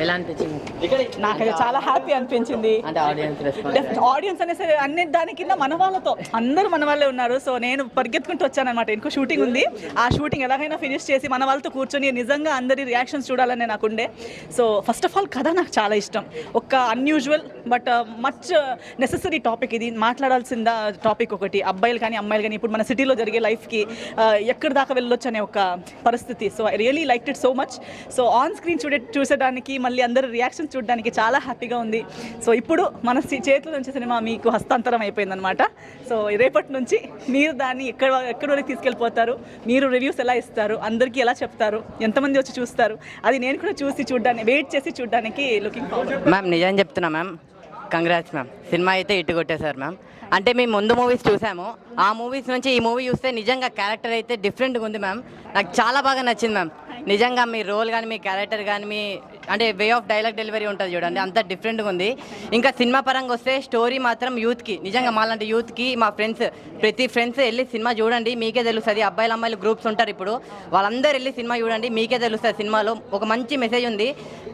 ఎలా అనిపించింది? నాకైతే చాలా హ్యాపీ అనిపించింది. అంటే ఆడియన్స్ అనేసి అన్ని దాని కింద మన వాళ్ళతో అందరూ మన వాళ్ళే ఉన్నారు. సో నేను పరిగెత్తుకుంటూ వచ్చానమాట. ఇంకో షూటింగ్ ఉంది, ఆ షూటింగ్ ఎలాగైనా ఫినిష్ చేసి మన వాళ్ళతో కూర్చొని నిజంగా అందరి రియాక్షన్స్ చూడాలని నాకు ఉండే. సో ఫస్ట్ ఆఫ్ ఆల్ కథ నాకు చాలా ఇష్టం. ఒక unusual but much necessary topic ఇది. మాట్లాడాల్సిన టాపిక్ ఒకటి, అబ్బాయిలు కానీ అమ్మాయిలు కానీ ఇప్పుడు మన సిటీలో జరిగే లైఫ్కి ఎక్కడి దాకా వెళ్ళొచ్చు అనే ఒక పరిస్థితి. So I really like it so much. So on screen చూసేదానికి మళ్ళీ అందరి రియాక్షన్స్ చూడడానికి చాలా హ్యాపీగా ఉంది. సో ఇప్పుడు మన చేతుల నుంచి సినిమా మీకు హస్తాంతరం అయిపోయిందనమాట. సో రేపటి నుంచి మీరు దాన్ని ఎక్కడి వరకు తీసుకెళ్ళిపోతారు, మీరు రివ్యూస్ ఎలా ఇస్తారు, అందరికీ ఎలా చెప్తారు, ఎంతమంది వచ్చి చూస్తారు, అది నేను కూడా చూసి చూడడానికి వెయిట్ చేసి చూడడానికి లుకింగ్ ఫార్వర్డ్. మ్యామ్ నిజం చెప్తున్నా మ్యామ్, కంగ్రాట్స్ మ్యామ్. సినిమా అయితే ఇట్టు కొట్టేశారు మ్యామ్. అంటే మేము ముందు మూవీస్ చూసాము, ఆ మూవీస్ నుంచి ఈ మూవీ చూస్తే నిజంగా క్యారెక్టర్ అయితే డిఫరెంట్గా ఉంది మ్యామ్. నాకు చాలా బాగా నచ్చింది మ్యామ్. నిజంగా మీ రోల్ కానీ మీ క్యారెక్టర్ కానీ మీ అంటే వే ఆఫ్ డైలాగ్ డెలివరీ ఉంటుంది చూడండి, అంత డిఫరెంట్గా ఉంది. ఇంకా సినిమా పరంగా వస్తే స్టోరీ మాత్రం యూత్కి, నిజంగా మాలాంటి యూత్కి, మా ఫ్రెండ్స్ ప్రతి ఫ్రెండ్స్ వెళ్ళి సినిమా చూడండి, మీకే తెలుస్తుంది. అబ్బాయిలు అమ్మాయిలు గ్రూప్స్ ఉంటారు ఇప్పుడు, వాళ్ళందరూ వెళ్ళి సినిమా చూడండి, మీకే తెలుస్తుంది. సినిమాలో ఒక మంచి మెసేజ్ ఉంది.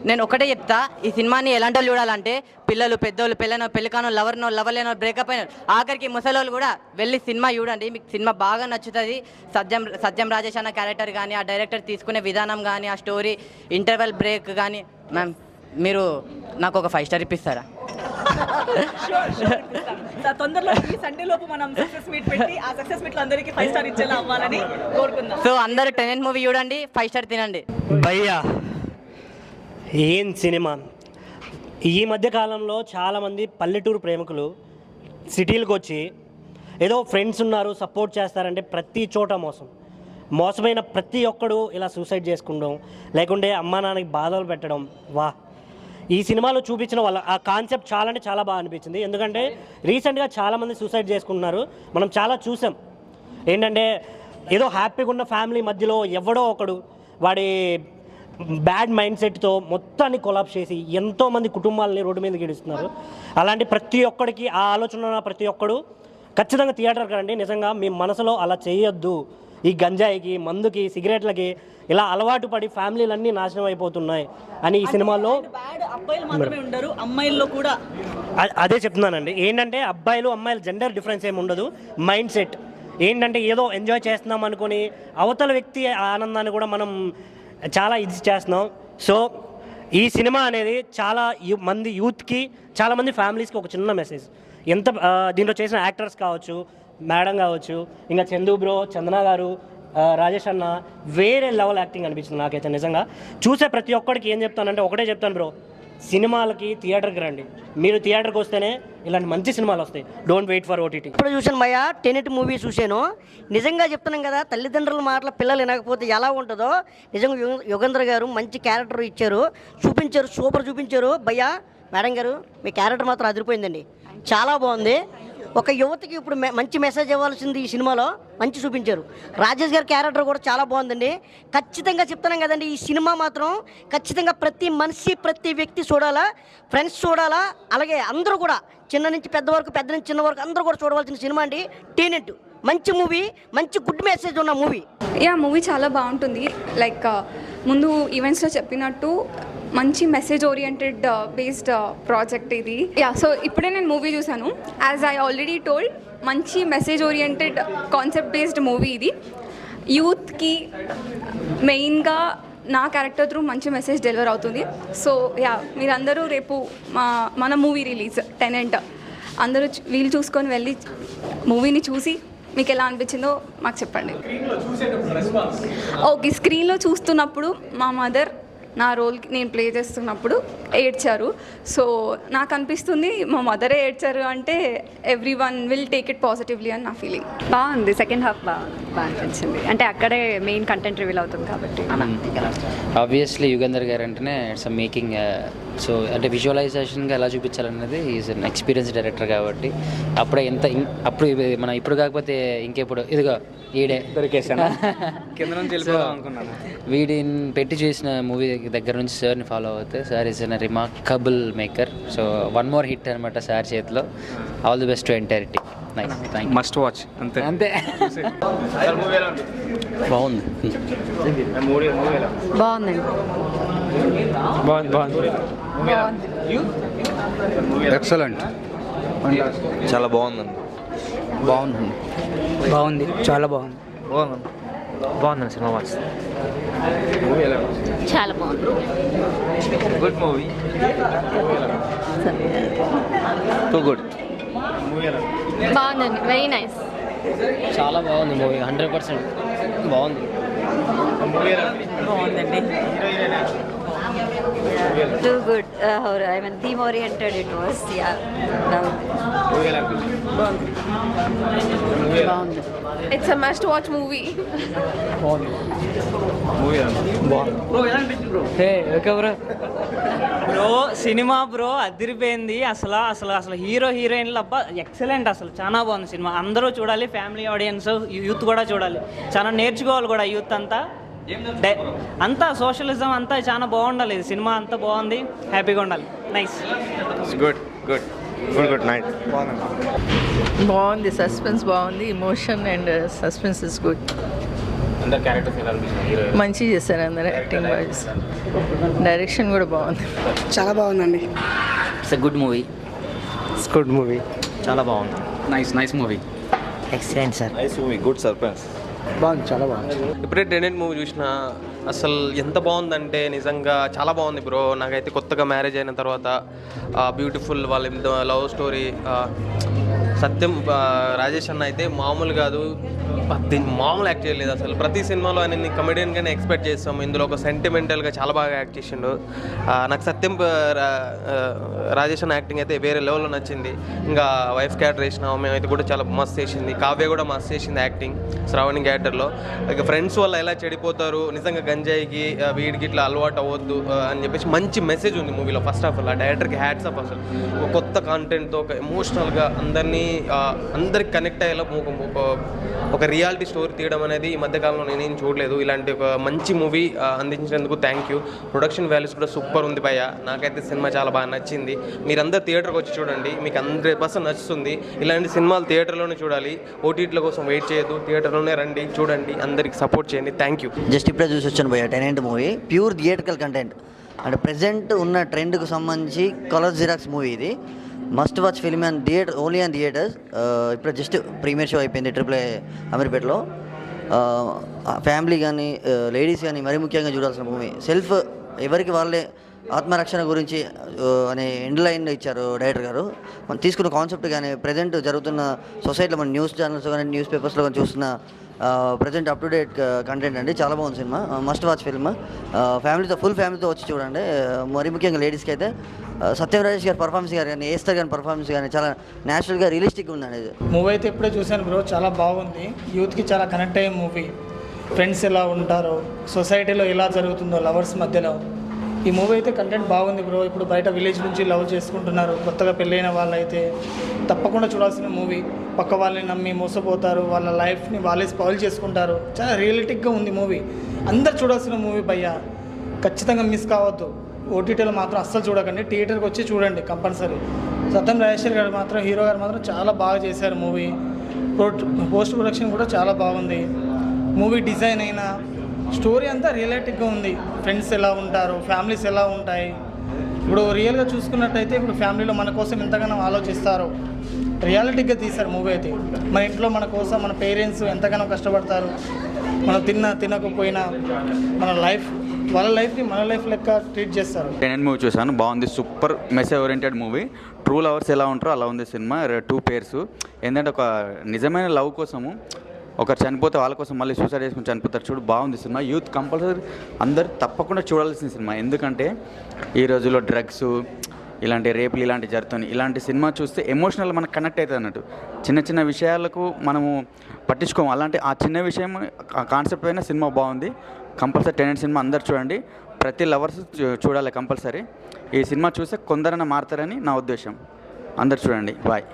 నేను ఒకటే చెప్తా, ఈ సినిమాని ఎలాంటి వాళ్ళు చూడాలంటే పిల్లలు, పెద్దోళ్ళు, పెళ్ళికానో, లవర్ లేనో, బ్రేకప్ అయిన, ఆఖరికి ముసలోళ్ళు కూడా వెళ్ళి సినిమా చూడండి, మీకు సినిమా బాగా నచ్చుతుంది. సత్యం రాజేష్ అన్న క్యారెక్టర్ కానీ, ఆ డైరెక్టర్ తీసుకునే విధానం కానీ, ఆ స్టోరీ, ఇంటర్వెల్ బ్రేక్ కానీ, మ్యామ్ మీరు నాకు ఒక 5 స్టార్ ఇప్పిస్తారా? తొందరలో ఈ సండే లోపు మనం సక్సెస్ మీట్ పెట్టి ఆ సక్సెస్ మీట్ లో అందరికీ 5 స్టార్ ఇచ్చేలా అవ్వాలని కోరుకుందాం. సో అందరూ టెనెంట్ మూవీ చూడండి, 5 స్టార్ తినండి. భయ్యా ఏం సినిమా! ఈ మధ్య కాలంలో చాలామంది పల్లెటూరు ప్రేమికులు సిటీలకు వచ్చి ఏదో ఫ్రెండ్స్ ఉన్నారు సపోర్ట్ చేస్తారంటే ప్రతి చోట మోసమైన ప్రతి ఒక్కడు ఇలా సూసైడ్ చేసుకుంటాం, లేకుంటే అమ్మా నాన్నకి బాధలు పెట్టడం. వా, ఈ సినిమాలో చూపించిన వాళ్ళ ఆ కాన్సెప్ట్ చాలా అంటే చాలా బాగా అనిపించింది. ఎందుకంటే రీసెంట్గా చాలామంది సూసైడ్ చేసుకుంటున్నారు, మనం చాలా చూసాం. ఏంటంటే ఏదో హ్యాపీగా ఉన్న ఫ్యామిలీ మధ్యలో ఎవడో ఒకడు వాడి బ్యాడ్ మైండ్ సెట్తో మొత్తాన్ని కొలాప్స్ చేసి ఎంతోమంది కుటుంబాలని రోడ్డు మీదకి ఇడుస్తున్నారు. అలాంటి ప్రతి ఒక్కడికి ఆ ఆలోచన ఉన్న ప్రతి ఒక్కడు ఖచ్చితంగా థియేటర్కి రండి. నిజంగా మీ మనసులో అలా చేయొద్దు. ఈ గంజాయికి, మందుకి, సిగరెట్లకి ఇలా అలవాటు పడి ఫ్యామిలీలన్నీ నాశనం అయిపోతున్నాయి అని ఈ సినిమాలో అమ్మాయిల్లో కూడా అదే చెప్తున్నానండి. ఏంటంటే అబ్బాయిలు అమ్మాయిలు జెండర్ డిఫరెన్స్ ఏమి ఉండదు, మైండ్ సెట్ ఏంటంటే ఏదో ఎంజాయ్ చేస్తున్నాం అనుకొని అవతల వ్యక్తి ఆనందాన్ని కూడా మనం చాలా ఇది చేస్తున్నాం. సో ఈ సినిమా అనేది చాలా మంది యూత్కి, చాలామంది ఫ్యామిలీస్కి ఒక చిన్న మెసేజ్. ఎంత దీంట్లో చేసిన యాక్టర్స్ కావచ్చు, మేడం కావచ్చు, ఇంకా చందు బ్రో, చందన గారు, రాజేష్ అన్న, వేరే లెవెల్ యాక్టింగ్ అనిపించింది నాకైతే. నిజంగా చూసే ప్రతి ఒక్కడికి ఏం చెప్తానంటే ఒకటే చెప్తాను బ్రో, సినిమాలకి థియేటర్కి రండి. మీరు థియేటర్కి వస్తేనే ఇలాంటి మంచి సినిమాలు వస్తాయి. Don't wait for OTT. ఇప్పుడు చూశాను భయ్యా, టెనెట్ మూవీ చూశాను. నిజంగా చెప్తున్నాం కదా, తల్లిదండ్రుల మాటల పిల్లలు వినకపోతే ఎలా ఉంటుందో. నిజంగా యుగేంద్ర గారు మంచి క్యారెక్టర్ ఇచ్చారు, చూపించారు, సూపర్ చూపించారు. భయ్యా మేడం గారు మీ క్యారెక్టర్ మాత్రం అదిరిపోయిందండి, చాలా బాగుంది. ఒక యువతకి ఇప్పుడు మంచి మెసేజ్ ఇవ్వాల్సింది ఈ సినిమాలో మంచి చూపించారు. రాజేష్ గారి క్యారెక్టర్ కూడా చాలా బాగుందండి. ఖచ్చితంగా చెప్తున్నాం కదండి, ఈ సినిమా మాత్రం ఖచ్చితంగా ప్రతి మనిషి, ప్రతి వ్యక్తి చూడాలా, ఫ్రెండ్స్ చూడాలా, అలాగే అందరూ కూడా చిన్న నుంచి పెద్ద వరకు, పెద్ద నుంచి చిన్న వరకు అందరూ కూడా చూడవలసిన సినిమా అండి టెనెట్. మంచి మూవీ, మంచి గుడ్ మెసేజ్ ఉన్న మూవీ. మూవీ చాలా బాగుంటుంది. లైక్ ముందు ఈవెంట్స్లో చెప్పినట్టు మంచి మెసేజ్ ఓరియంటెడ్ బేస్డ్ ప్రాజెక్ట్ ఇది. సో ఇప్పుడే నేను మూవీ చూశాను. యాజ్ ఐ ఆల్రెడీ టోల్డ్, మంచి message oriented concept based movie ఇది. యూత్కి మెయిన్గా నా క్యారెక్టర్ త్రూ మంచి మెసేజ్ డెలివర్ అవుతుంది. సో మీరందరూ రేపు మన మూవీ రిలీజ్ టెనెంట్ అందరూ వీలు చూసుకొని వెళ్ళి మూవీని చూసి మీకు ఎలా అనిపించిందో మాకు చెప్పండి. ఓకే, స్క్రీన్లో చూస్తున్నప్పుడు మా మదర్ నా రోల్కి నేను ప్లే చేస్తున్నప్పుడు ఏడ్చారు. సో నాకు అనిపిస్తుంది మా మదరే ఏడ్చారు అంటే every one will take it positively అని నా ఫీలింగ్. బాగుంది, సెకండ్ హాఫ్ బాగా అనిపించింది. అంటే అక్కడే మెయిన్ కంటెంట్ రివీల్ అవుతుంది కాబట్టి. ఆబ్వియస్లీ యుగేందర్ గారు అంటేనే ఇట్స్ మేకింగ్. సో అంటే విజువలైజేషన్గా ఎలా చూపించాలన్నది ఈజ్ అన్ ఎక్స్పీరియన్స్ డైరెక్టర్ కాబట్టి అప్పుడే అప్పుడు మనం ఇప్పుడు కాకపోతే ఇంకెప్పుడు ఇదిగో ఈడే దొరికేసాను కింద నుంచి అనుకున్నాను. వీడిని పెట్టి చేసిన మూవీ దగ్గర నుంచి సార్ని ఫాలో అవుతే sir is an remarkable maker. So 1 more hit అనమాట సార్ చేతిలో. All the best to entire team. Must watch. అంతే అంతే. బాగుంది. బాగుందండి. ఎక్సలెంట్. చాలా బాగుందండి. బాగుంది, చాలా బాగుంది. బాగుందండి సినిమా వాచ్. చాలా బాగుంది. Good movie. Too good. బాగుందండి, వెరీ నైస్. చాలా బాగుంది మూవీ, 100% బాగుంది. బాగుందండి. Too good. I mean theme oriented it was. Yeah, బాగుంది. It's a must watch movie. Bro cinema bro అదిరిపోయింది. అసలు అసలు అసలు హీరో హీరోయిన్లు అబ్బా ఎక్సలెంట్. అసలు చాలా బాగుంది సినిమా. అందరూ చూడాలి, ఫ్యామిలీ ఆడియన్స్, యూత్ కూడా చూడాలి. చాలా నేర్చుకోవాలి కూడా యూత్ అంతా. అంతా సోషలిజం అంతా చాలా బాగుండాలి. ఇది సినిమా అంతా బాగుంది, హ్యాపీగా ఉండాలి. Nice. Good good good good night. బాగుంది, సస్పెన్స్ బాగుంది, emotion and suspense is good. అందరు క్యారెక్టర్స్ ఎలా అనిపిస్తుంది? మంచిగా చేశారు అందరూ, యాక్టింగ్ బాగా చేశారు, డైరెక్షన్ కూడా బాగుంది. చాలా బాగుందండి. It's a good movie. It's good movie. చాలా బాగుంది. Nice movie. Excellent sir. Nice movie. Good surprise. బాగుంది, చాలా బాగుంది. ఇప్పుడే టెనెంట్ మూవీ చూసిన, అసలు ఎంత బాగుందంటే నిజంగా చాలా బాగుంది బ్రో. నాకైతే కొత్తగా మ్యారేజ్ అయిన తర్వాత బ్యూటిఫుల్ వాళ్ళ లవ్ స్టోరీ. సత్యం రాజేష్ అన్న అయితే మామూలు కాదు, దీన్ని మామూలు యాక్ట్ చేయలేదు అసలు. ప్రతి సినిమాలో ఆయన కమెడియన్గానే ఎక్స్పెక్ట్ చేస్తాము, ఇందులో ఒక సెంటిమెంటల్గా చాలా బాగా యాక్ట్ చేసిండు. నాకు సత్యం రాజేష్ అన్న యాక్టింగ్ అయితే వేరే లెవెల్లో నచ్చింది. ఇంకా వైఫ్ క్యారెక్టర్ వేసిన మేమైతే కూడా చాలా మస్తు చేసింది. కావ్య కూడా మస్తు చేసింది యాక్టింగ్ శ్రావణి క్యారెక్టర్లో. ఇక ఫ్రెండ్స్ వల్ల ఎలా చెడిపోతారు, నిజంగా గంజాయికి వీడికి ఇట్లా అలవాటు అవ్వద్దు అని చెప్పేసి మంచి మెసేజ్ ఉంది మూవీలో. ఫస్ట్ ఆఫ్ ఆల్ ఆ డైరెక్టర్కి హ్యాట్స్ ఆఫ్. అసలు ఒక కొత్త కాంటెంట్తో ఒక ఎమోషనల్గా అందరికి కనెక్ట్ అయ్యేలా ఒక రియాలిటీ స్టోరీ తీయడం అనేది ఈ మధ్యకాలంలో నేనేం చూడలేదు. ఇలాంటి ఒక మంచి మూవీ అందించినందుకు థ్యాంక్ యూ. ప్రొడక్షన్ వాల్యూస్ కూడా సూపర్ ఉంది భయ్య. నాకైతే సినిమా చాలా బాగా నచ్చింది. మీరందరూ థియేటర్కి వచ్చి చూడండి, మీకు 100% నచ్చుతుంది. ఇలాంటి సినిమాలు థియేటర్లోనే చూడాలి, ఓటీటీల కోసం వెయిట్ చేయొద్దు, థియేటర్లోనే రండి, చూడండి, అందరికి సపోర్ట్ చేయండి. Thank you. జస్ట్ ఇప్పుడే చూసి వచ్చాను భయ్య tenant movie. Pure theatrical content అంటే ప్రజెంట్ ఉన్న ట్రెండ్కు సంబంధించి కలర్ జిరాక్స్ మూవీ ఇది. Must watch film and theatre, only and theatres. ఇప్పుడు జస్ట్ ప్రీమియర్ షో అయిపోయింది AAA అమీర్పేటలో. ఫ్యామిలీ కానీ లేడీస్ కానీ మరీ ముఖ్యంగా చూడాల్సిన మూవీ. సెల్ఫ్ ఎవరికి వాళ్ళే ఆత్మరక్షణ గురించి అనే ఎండ్ లైన్ ఇచ్చారు డైరెక్టర్ గారు. మనం తీసుకున్న కాన్సెప్ట్ కానీ ప్రజెంట్ జరుగుతున్న సొసైటీలో మన న్యూస్ ఛానల్స్ కానీ న్యూస్ పేపర్స్లో కానీ చూస్తున్న present up to date content అండి. చాలా బాగుంది సినిమా, మస్ట్ వాచ్ ఫిల్మ్. ఫ్యామిలీతో ఫుల్ ఫ్యామిలీతో వచ్చి చూడండి. మరీ ముఖ్యంగా లేడీస్కి అయితే సత్యం రాజేష్ గారి పర్ఫార్మెన్స్ కానీ ఏస్తారు కానీ పర్ఫార్మెన్స్ కానీ చాలా న్యాచురల్గా రియలిస్టిక్గా ఉందండి. ఇది మూవీ అయితే ఇప్పుడే చూశాను బ్రో, చాలా బాగుంది. యూత్కి చాలా కనెక్ట్ అయ్యే మూవీ. ఫ్రెండ్స్ ఎలా ఉంటారో, సొసైటీలో ఎలా జరుగుతుందో లవర్స్ మధ్యలో, ఈ మూవీ అయితే కంటెంట్ బాగుంది బ్రో. ఇప్పుడు బయట విలేజ్ నుంచి లవ్ చేసుకుంటున్నారు, కొత్తగా పెళ్ళైన వాళ్ళైతే తప్పకుండా చూడాల్సిన మూవీ. పక్క వాళ్ళని నమ్మి మోసపోతారు, వాళ్ళ లైఫ్ని వాళ్ళే స్పాయిల్ చేసుకుంటారు. చాలా రియలిటిక్గా ఉంది మూవీ. అందరు చూడాల్సిన మూవీ భయ్య, ఖచ్చితంగా మిస్ కావద్దు. ఓటీటీలో మాత్రం అస్సలు చూడకండి, థియేటర్కి వచ్చి చూడండి కంపల్సరీ. సత్యం రాజేశ్వర్ గారు మాత్రం, హీరో గారు మాత్రం చాలా బాగా చేశారు మూవీ. పోస్ట్ ప్రొడక్షన్ కూడా చాలా బాగుంది. మూవీ డిజైన్ అయినా స్టోరీ అంతా రియలిటిక్గా ఉంది. ఫ్రెండ్స్ ఎలా ఉంటారు, ఫ్యామిలీస్ ఎలా ఉంటాయి. ఇప్పుడు రియల్గా చూసుకున్నట్టయితే ఇప్పుడు ఫ్యామిలీలో మన కోసం ఎంతగానో ఆలోచిస్తారో రియాలిటీగా తీశారు మూవీ అయితే. మన ఇంట్లో మన కోసం మన పేరెంట్స్ ఎంతగానో కష్టపడతారు. మనం తినకపోయినా మన లైఫ్ వాళ్ళ లైఫ్ని మన లైఫ్ లెక్క ట్రీట్ చేస్తారు. టెనెంట్ మూవీ చూసాను, బాగుంది. Super message oriented movie. True lovers ఎలా ఉంటారో అలా ఉంది సినిమా. 2 పేర్స్ ఏంటంటే ఒక నిజమైన లవ్ కోసము ఒకరు చనిపోతే వాళ్ళ కోసం మళ్ళీ సూసైడ్ చేసుకుని చనిపోతారు. చూడు, బాగుంది సినిమా. యూత్ కంపల్సరీ అందరు తప్పకుండా చూడాల్సిన సినిమా. ఎందుకంటే ఈ రోజుల్లో డ్రగ్స్, ఇలాంటి రేపులు ఇలాంటివి జరుగుతున్నాయి. ఇలాంటి సినిమా చూస్తే ఎమోషనల్ మనకు కనెక్ట్ అవుతుంది అన్నట్టు. చిన్న చిన్న విషయాలకు మనము పట్టించుకోము. అలాంటి ఆ చిన్న విషయం కాన్సెప్ట్ అయిన సినిమా బాగుంది. కంపల్సరీ టెనెంట్ సినిమా అందరు చూడండి. ప్రతి లవర్స్ చూడాలి కంపల్సరీ. ఈ సినిమా చూస్తే కొందరైనా మారుతారని నా ఉద్దేశం. అందరు చూడండి. బాయ్.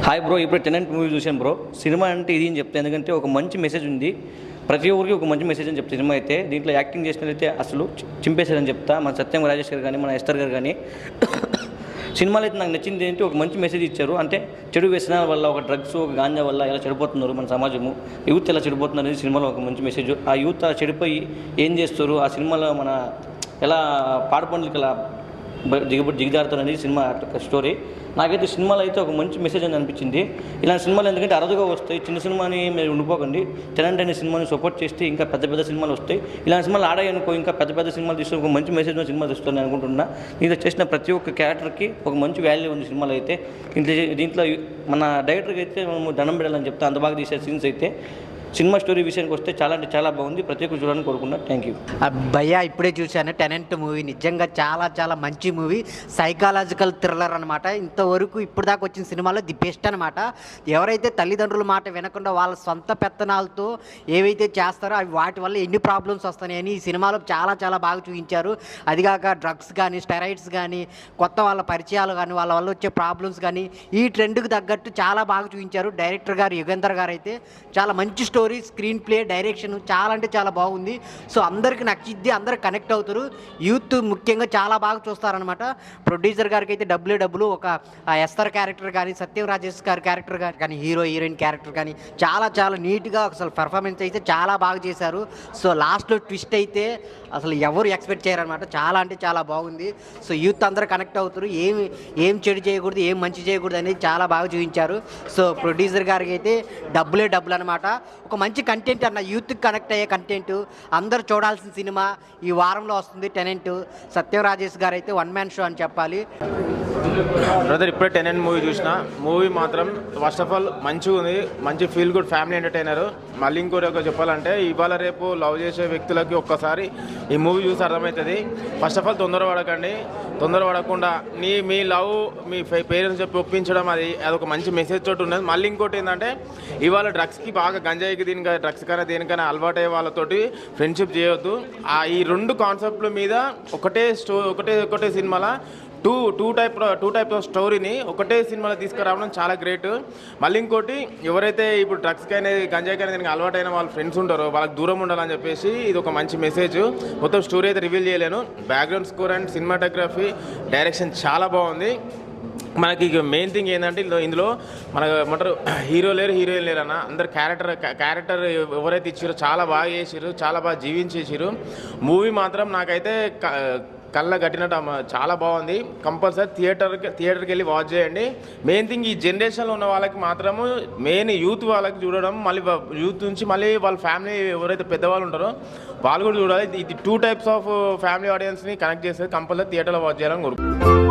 హాయ్ బ్రో, ఇప్పుడు టెనెంట్ మూవీ చూశాను బ్రో. సినిమా అంటే ఇది అని చెప్తాను, ఎందుకంటే ఒక మంచి మెసేజ్ ఉంది. ప్రతి ఒక్కరికి ఒక మంచి మెసేజ్ అని చెప్తే సినిమా అయితే. దీంట్లో యాక్టింగ్ చేసినట్లయితే అసలు చింపేశారని చెప్తా. మన సత్యం రాజేష్ గారు కానీ, మన ఎస్తర్ గారు కానీ సినిమాలో అయితే నాకు నచ్చింది ఏంటి, ఒక మంచి మెసేజ్ ఇచ్చారు. అంటే చెడు వ్యసనాల వల్ల, ఒక డ్రగ్స్, ఒక గాంజా వల్ల ఎలా చెడిపోతున్నారు మన సమాజము, యూత్ ఎలా చెడిపోతున్నారు అనేది సినిమాలో ఒక మంచి మెసేజ్. ఆ యూత్ చెడిపోయి ఏం చేస్తారు, ఆ సినిమాలో మన ఎలా పాడుపండ్లకి ఎలా దిగజారుతారు అనేది సినిమా స్టోరీ. నాకైతే సినిమాలో అయితే ఒక మంచి మెసేజ్ అని అనిపించింది. ఇలాంటి సినిమాలు ఎందుకంటే అరుదుగా వస్తాయి. చిన్న సినిమాని మీరు ఉండిపోకండి, టెనెంట్ అనే సినిమాని సపోర్ట్ చేస్తే ఇంకా పెద్ద పెద్ద సినిమాలు వస్తాయి. ఇలాంటి సినిమాలు ఆడాయనుకో ఇంకా పెద్ద పెద్ద సినిమాలు తీసుకుని ఒక మంచి మెసేజ్ ఉన్న సినిమా తీస్తాను అనుకుంటున్నా. దీంట్లో చేసిన ప్రతి ఒక్క క్యారెక్టర్కి ఒక మంచి వాల్యూ ఉంది సినిమాలో అయితే. దీంట్లో మన డైరెక్టర్కి అయితే మేము దండం పెడాలని చెప్తే అంత బాగా తీసే సీన్స్ అయితే. సినిమా స్టోరీ విషయానికి వస్తే చాలా అంటే చాలా బాగుంది. ప్రతి ఒక్కరు చూడాలని కోరుకున్నా. Thank you. భయ్యా ఇప్పుడే చూశాను టెనెంట్ మూవీ, నిజంగా చాలా చాలా మంచి మూవీ, సైకాలజికల్ థ్రిల్లర్ అనమాట. ఇంతవరకు ఇప్పుడు దాకా వచ్చిన సినిమాలో ది బెస్ట్ అనమాట. ఎవరైతే తల్లిదండ్రుల మాట వినకుండా వాళ్ళ సొంత పెత్తనాలతో ఏవైతే చేస్తారో అవి వాటి వల్ల ఎన్ని ప్రాబ్లమ్స్ వస్తాయని ఈ సినిమాలో చాలా చాలా బాగా చూపించారు. అదిగాక డ్రగ్స్ కానీ, స్టెరాయిడ్స్ కానీ, కొత్త వాళ్ళ పరిచయాలు కానీ, వాళ్ళ వల్ల వచ్చే ప్రాబ్లమ్స్ కానీ ఈ ట్రెండ్కి తగ్గట్టు చాలా బాగా చూపించారు. డైరెక్టర్ గారు యుగేందర్ గారు అయితే చాలా మంచి స్టోరీ, స్క్రీన్ ప్లే, డైరెక్షన్ చాలా అంటే చాలా బాగుంది. సో అందరికి నచ్చిద్ది, అందరు కనెక్ట్ అవుతారు. యూత్ ముఖ్యంగా చాలా బాగా చూస్తారనమాట. ప్రొడ్యూసర్ గారికి అయితే డబ్బులు ఒక ఎస్తర్ క్యారెక్టర్ కానీ, సత్యం రాజేష్ గారి క్యారెక్టర్ కానీ, హీరో హీరోయిన్ క్యారెక్టర్ కానీ చాలా చాలా నీట్గా అసలు పెర్ఫార్మెన్స్ అయితే చాలా బాగా చేశారు. సో లాస్ట్లో ట్విస్ట్ అయితే అసలు ఎవరు ఎక్స్పెక్ట్ చేయరనమాట. చాలా అంటే చాలా బాగుంది. సో యూత్ అందరూ కనెక్ట్ అవుతారు. ఏం చెడు చేయకూడదు, ఏం మంచి చేయకూడదు అనేది చాలా బాగా చూపించారు. సో ప్రొడ్యూసర్ గారికి అయితే డబ్బులు అనమాట. ఒక మంచి కంటెంట్ అన్న, యూత్కి కనెక్ట్ అయ్యే కంటెంట్, అందరూ చూడాల్సిన సినిమా ఈ వారంలో వస్తుంది టెనెంట్. సత్యం రాజేష్ గారు అయితే వన్ మ్యాన్ షో అని చెప్పాలి. బ్రదర్ ఇప్పుడే టెనెంట్ మూవీ చూసిన. మూవీ మాత్రం ఫస్ట్ ఆఫ్ ఆల్ మంచిగా ఉంది, మంచి ఫీల్ గుడ్ ఫ్యామిలీ ఎంటర్టైనర్. మళ్ళీ ఇంకోటి చెప్పాలంటే ఇవాళ రేపు లవ్ చేసే వ్యక్తులకి ఒక్కసారి ఈ మూవీ చూసి అర్థమవుతుంది. ఫస్ట్ ఆఫ్ ఆల్ తొందరపడకుండా మీ లవ్ మీ పేరెంట్స్ చెప్పి ఒప్పించడం అదొక మంచి మెసేజ్ తోటి ఉన్నది. మళ్ళీ ఇంకోటి ఏంటంటే ఇవాళ డ్రగ్స్కి బాగా గంజాయికి దీనికి డ్రగ్స్ కన్నా దేనికైనా అలవాటయ్యే వాళ్ళతోటి ఫ్రెండ్షిప్ చేయొద్దు. ఈ రెండు కాన్సెప్ట్ల మీద ఒకటే సినిమాలో టూ టైప్ ఆఫ్ స్టోరీని ఒకటే సినిమాలో తీసుకురావడం చాలా గ్రేట్. మళ్ళీ ఇంకోటి ఎవరైతే ఇప్పుడు డ్రగ్స్కి అనేది గంజాయికి అనేది దీనికి అలవాటైన వాళ్ళ ఫ్రెండ్స్ ఉంటారో వాళ్ళకి దూరం ఉండాలని చెప్పేసి ఇది ఒక మంచి మెసేజ్. మొత్తం స్టోరీ అయితే రివీల్ చేయలేను. Background score and cinematography, direction చాలా బాగుంది. మనకి మెయిన్ థింగ్ ఏంటంటే ఇందులో మనకు హీరో లేరు, హీరోయిన్ లేరు అన్న, అందరు క్యారెక్టర్ ఎవరైతే ఇచ్చారో చాలా బాగా చేసారు, చాలా బాగా జీవించేసారు. మూవీ మాత్రం నాకైతే కళ్ళ కట్టినట్టు చాలా బాగుంది. కంపల్సరీ థియేటర్కి వెళ్ళి వాచ్ చేయండి. మెయిన్ థింగ్ ఈ జనరేషన్లో ఉన్న వాళ్ళకి మాత్రము, మెయిన్ యూత్ వాళ్ళకి చూడడం, మళ్ళీ యూత్ నుంచి మళ్ళీ వాళ్ళ ఫ్యామిలీ ఎవరైతే పెద్దవాళ్ళు ఉంటారో వాళ్ళు కూడా చూడాలి. ఇది 2 టైప్స్ ఆఫ్ ఫ్యామిలీ ఆడియన్స్ని కనెక్ట్ చేస్తే కంపల్సరీ థియేటర్లో వాచ్ చేయాలని కోరుకుంటున్నాను.